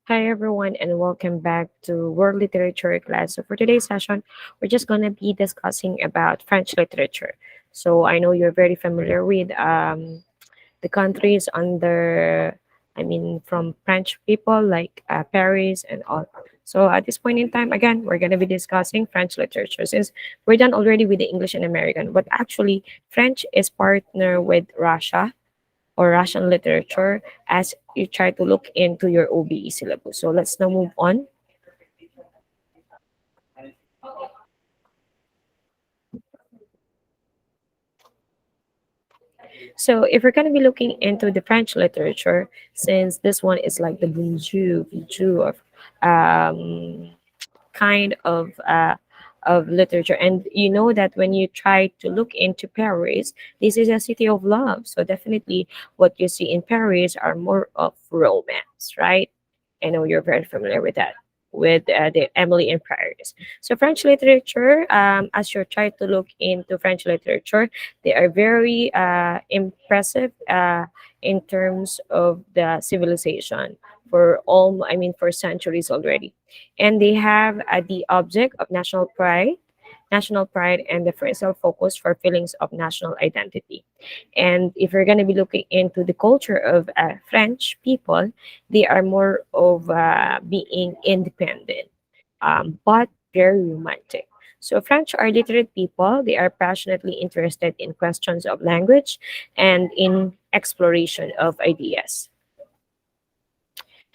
Hi everyone and welcome back to World Literature class. So for today's session, we're just gonna be discussing about French literature. So I know you're very familiar with the countries under, from French people like Paris and all. So at this point in time, again, we're gonna be discussing French literature since we're done already with the English and American. But actually, French is partner with Russia or Russian literature as you try to look into your OBE syllabus. So let's now move on. So if we're going to be looking into the French literature, since this one is like the bijou um, kind of literature, and you know that when you try to look into Paris, this is a city of love. So definitely, what you see in Paris are more of romance, right? I know you're very familiar with that, with the Emily in Paris. So French literature, as you try to look into French literature, they are very impressive in terms of the civilization for centuries already, and they have the object of national pride, and the phrasal focus for feelings of national identity. And if you're going to be looking into the culture of French people, they are more of being independent, but very romantic. So French are literate people. They are passionately interested in questions of language and in exploration of ideas.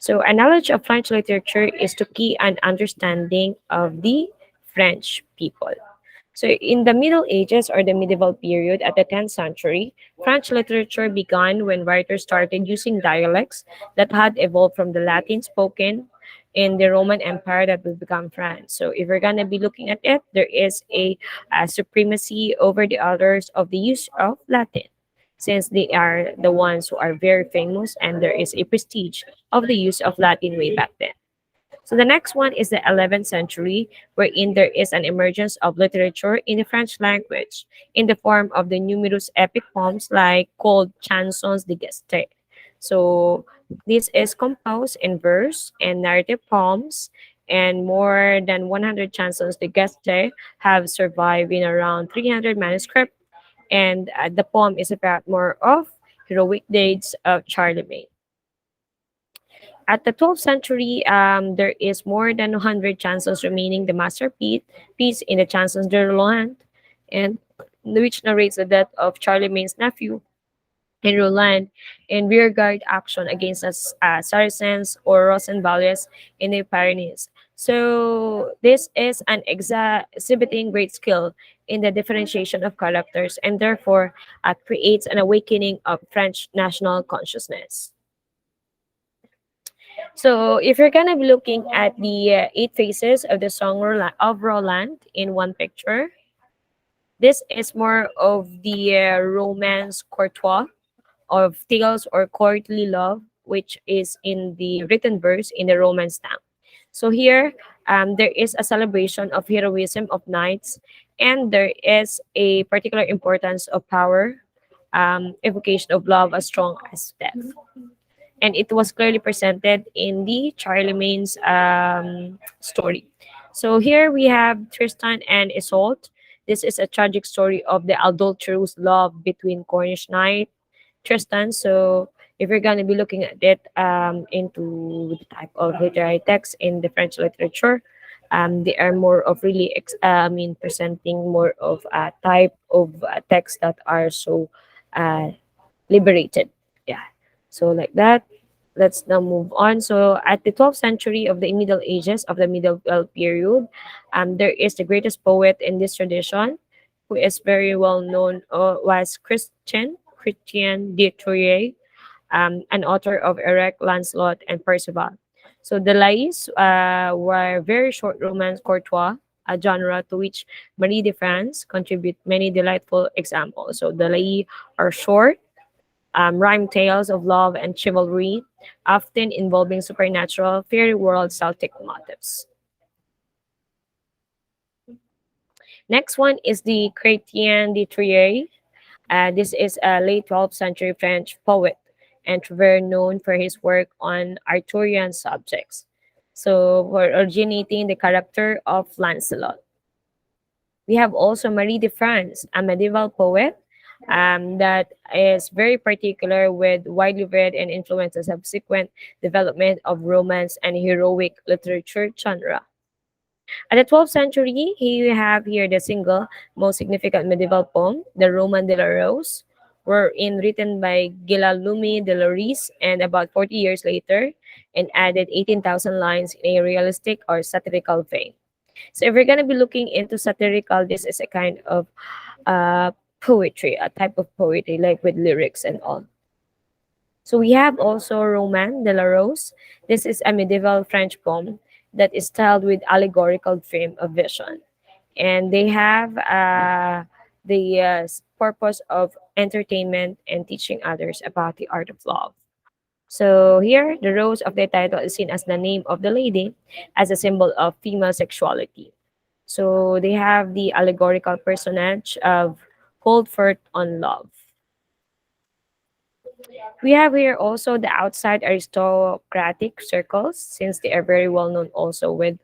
So a knowledge of French literature is to key an understanding of the French people. So in the Middle Ages or the medieval period at the 10th century, French literature began when writers started using dialects that had evolved from the Latin spoken in the Roman Empire that would become France. So if we're going to be looking at it, there is a supremacy over the others of the use of Latin, since they are the ones who are very famous, and there is a prestige of the use of Latin way back then. So the next one is the 11th century, wherein there is an emergence of literature in the French language in the form of the numerous epic poems like called chansons de geste. So this is composed in verse and narrative poems, and more than 100 chansons de geste have survived in around 300 manuscripts, and the poem is about more of heroic deeds of Charlemagne. At the 12th century, there is more than 100 chansons remaining the masterpiece piece in the Chansons de Roland, and which narrates the death of Charlemagne's nephew in Roland in rearguard action against the Saracens or Rosenvalles in the Pyrenees. So this is an exhibiting great skill in the differentiation of characters, and therefore creates an awakening of French national consciousness. So if you're gonna be looking at the eight phases of the song of Roland in one picture, this is more of the romance courtois of tales or courtly love, which is in the written verse in the Romance stamp. So here, there is a celebration of heroism of knights, and there is a particular importance of power, evocation of love as strong as death, and it was clearly presented in the Charlemagne's story. So here we have Tristan and Isolde. This is a tragic story of the adulterous love between Cornish knight Tristan. So if you're going to be looking at it into the type of literary text in the French literature, they are more of really, presenting more of a type of text that are so uh, liberated. Yeah. So like that. Let's now move on. So at the 12th century of the Middle Ages of the medieval period, there is the greatest poet in this tradition, who is very well known, was Christian de Troyes, an author of Eric, Lancelot, and Percival. So the lais were very short romance courtois, a genre to which Marie de France contribute many delightful examples. So the lais are short, rhyme tales of love and chivalry, often involving supernatural, fairy world Celtic motifs. Next one is the Chrétien de Troyes. This is a late 12th century French poet. and Trevor, known for his work on Arthurian subjects. So, for originating the character of Lancelot. We have also Marie de France, a medieval poet that is very particular with widely read and influenced the subsequent development of Romance and heroic literature genre. At the 12th century, we have here the single most significant medieval poem, the Roman de la Rose, written by Guillaume de Loris, and about 40 years later, and added 18,000 lines in a realistic or satirical vein. So if we're gonna be looking into satirical, this is a kind of uh, poetry, a type of poetry, like with lyrics and all. So we have also Roman de la Rose. This is a medieval French poem that is styled with allegorical frame of vision. And they have the purpose of entertainment and teaching others about the art of love. So here, the rose of the title is seen as the name of the lady as a symbol of female sexuality. So they have the allegorical personage of Holdfort on love. We have here also the outside aristocratic circles, since they are very well known also with,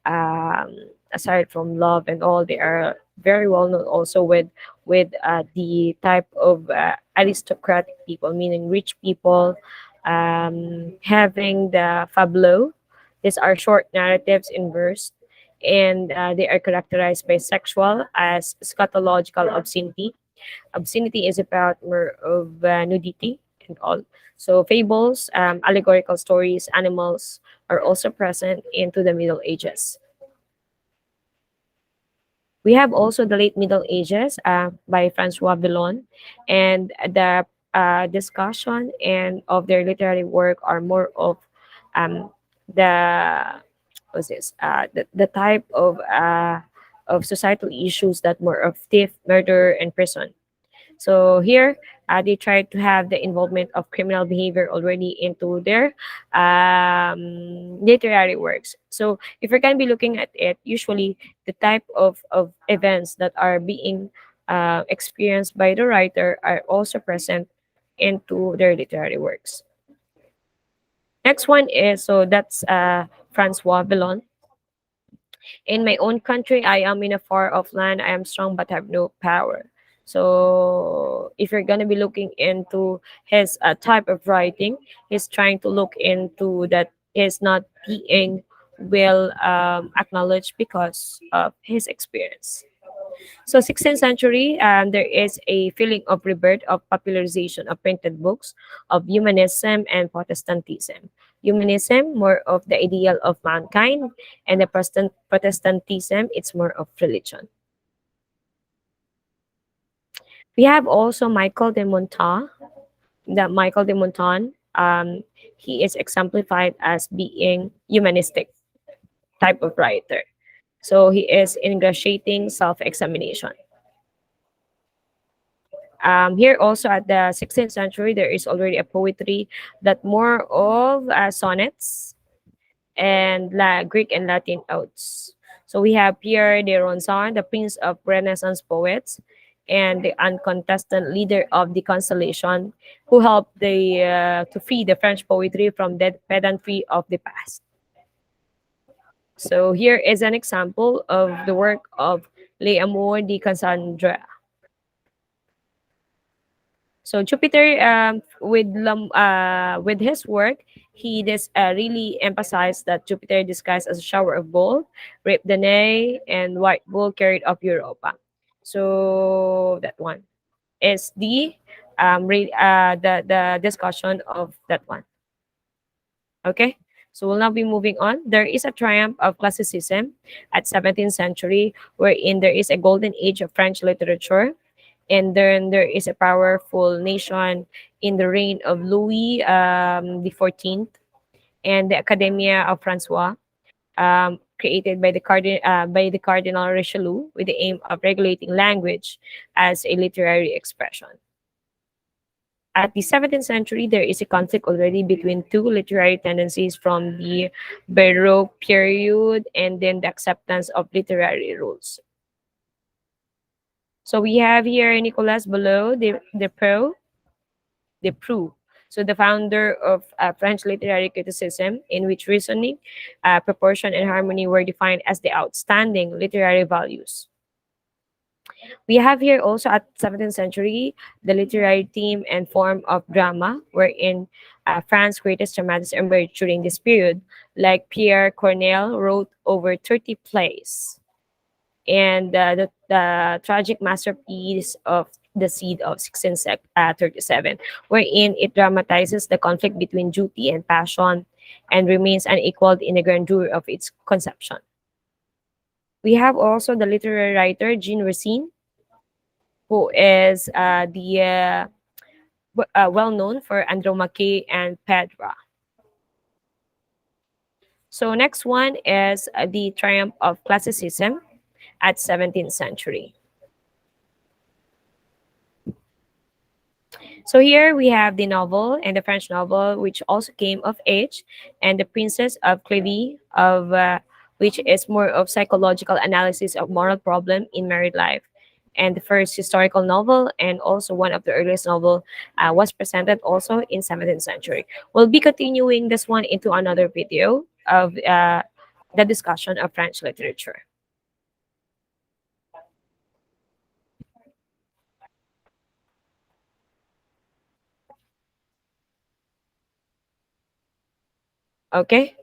um, aside from love and all, they are very well known also with the type of aristocratic people, meaning rich people, having the fableau. These are short narratives in verse, and they are characterized by sexual as scatological obscenity. Obscenity is about more of nudity and all. So fables, allegorical stories, animals are also present into the Middle Ages. We have also the late Middle Ages by Francois Villon, and the discussion and of their literary work are more of the what's this the type of societal issues that more of theft, murder, and prison. So here, they try to have the involvement of criminal behavior already into their literary works. So if we're going to be looking at it, usually the type of events that are being experienced by the writer are also present into their literary works. Next one is, so that's Francois Villon. In my own country, I am in a far off land. I am strong but have no power. So, if you're gonna be looking into his type of writing, he's trying to look into that is not being well acknowledged because of his experience. So 16th century, there is a feeling of rebirth of popularization of printed books of humanism and Protestantism. Humanism, more of the ideal of mankind, and the Protestantism, it's more of religion. We have also Michael de Montan. That Michael de Montan, he is exemplified as being humanistic type of writer. So he is ingratiating self-examination. Here also at the 16th century, there is already a poetry that more of sonnets and Greek and Latin odes. So we have Pierre de Ronson, the prince of Renaissance poets, and the uncontested leader of the Constellation, who helped to free the French poetry from the pedantry of the past. So here is an example of the work of Les Amours de Cassandra. So Jupiter, with his work, he really emphasized that Jupiter, disguised as a shower of gold, raped Danae, and white bull carried off Europa. So that one is the discussion of that one. Okay, so we'll now be moving on. There is a triumph of classicism at 17th century, wherein there is a golden age of French literature, and then there is a powerful nation in the reign of Louis the 14th, and the Academia of Francois, created by the Cardinal Richelieu with the aim of regulating language as a literary expression. At the 17th century, there is a conflict already between two literary tendencies from the Baroque period and then the acceptance of literary rules. So we have here Nicolas Below, the Pro, So the founder of French literary criticism, in which reasoning, proportion, and harmony were defined as the outstanding literary values. We have here also at 17th century the literary theme and form of drama, wherein France's greatest dramatists emerged during this period, like Pierre Corneille wrote over 30 plays, and the tragic masterpiece of The Seed of 1637, wherein it dramatizes the conflict between duty and passion and remains unequaled in the grandeur of its conception. We have also the literary writer Jean Racine, who is well known for Andromache and Pedra. So next one is the triumph of classicism at 17th century. So here we have the novel and the French novel, which also came of age, and the Princess of Cléry, of which is more of psychological analysis of moral problem in married life. And the first historical novel, and also one of the earliest novel, was presented also in 17th century. We'll be continuing this one into another video of the discussion of French literature. Okay.